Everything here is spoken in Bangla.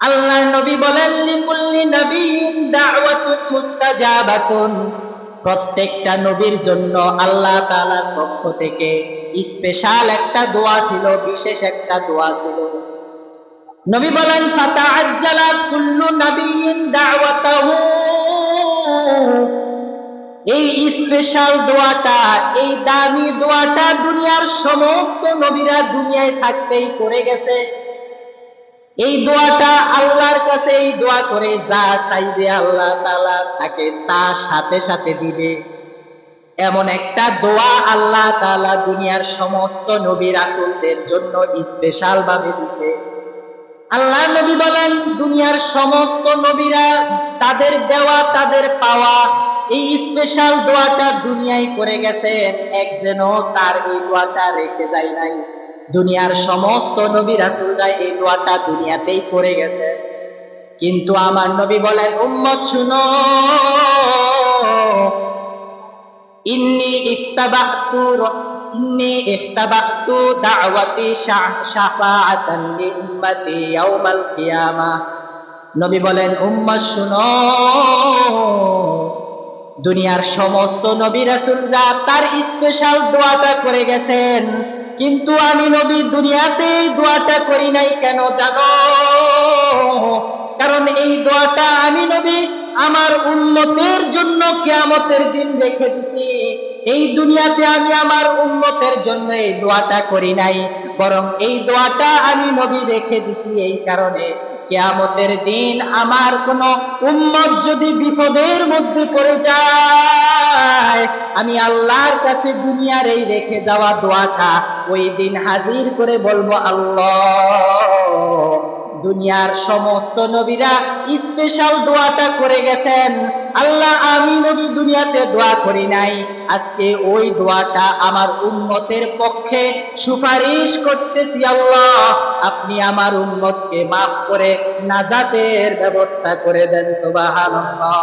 আল্লাহর নবী বলেন, লিকুল্লি নাবিয়্যিন দাওয়াতুন মুস্তাজাবাতুন, প্রত্যেকটা নবীর জন্য আল্লাহ তাআলার পক্ষ থেকে স্পেশাল একটা দোয়া ছিল, বিশেষ একটা দোয়া ছিল। নবী বলেন, ফাতাআজ্জালা কুল্লু নাবিয়্যিন দাওয়াতাহু, এই স্পেশাল দোয়াটা, এই দামি দোয়াটা দুনিয়ার সমস্ত নবীরা দুনিয়ায় থাকতেই করে গেছে। এই দোয়াটা আল্লাহর কাছে এই দোয়া করে যা চাইবে আল্লাহ তাআলা তাকে তা সাথে সাথে দিবে। এমন একটা দোয়া আল্লাহ তাআলা দুনিয়ার সমস্ত নবী রাসূলদের জন্য স্পেশাল ভাবে দিয়েছে। আল্লাহ নবী বলেন, দুনিয়ার সমস্ত নবীরা তাদের দেওয়া, তাদের পাওয়া এই স্পেশাল দোয়াটা দুনিয়ায় করে গেছেন, একজনও তার এই দোয়াটা রেখে যায় নাই। দুনিয়ার সমস্ত নবী রাসূলরা এই দোয়াটা দুনিয়াতেই করে গেছে। কিন্তু আমার নবী বলেন, উম্মত শুনো, ইন্নী ইখতাবাতু দাওয়াতি শাফাআতান লিউম্মতি ইয়াউমাল কিয়ামাহ। নবী বলেন, উম্মত শুনো, দুনিয়ার সমস্ত নবী রাসূলরা তার স্পেশাল দোয়াটা করে গেছেন, কিন্তু আমি নবী দুনিয়াতে দোয়াটা করি নাই। কেন জানো? কারণ এই দোয়াটা আমি নবী আমার উম্মতের জন্য কিয়ামতের দিন রেখে দিছি। এই দুনিয়াতে আমি আমার উম্মতের জন্য এই দোয়াটা করি নাই, বরং এই দোয়াটা আমি নবী রেখে দিছি এই কারণে, কিয়ামতের দিন আমার কোন উম্মত যদি বিপদের মধ্যে পড়ে যায়, আমি আল্লাহর কাছে দুনিয়ার এই রেখে যাওয়া দোয়াটা ওই দিন হাজির করে বলবো, আল্লাহ, দুনিয়ার সমস্ত নবীরা স্পেশাল দোয়াটা করে গেছেন, আল্লাহ আমি নবী দুনিয়াতে দোয়া করি নাই, আজকে ওই দোয়াটা আমার উম্মতের পক্ষে সুপারিশ করতেছি। আল্লাহ, আপনি আমার উম্মতকে মাফ করে নাজাতের ব্যবস্থা করে দেন। সুবহানাল্লাহ।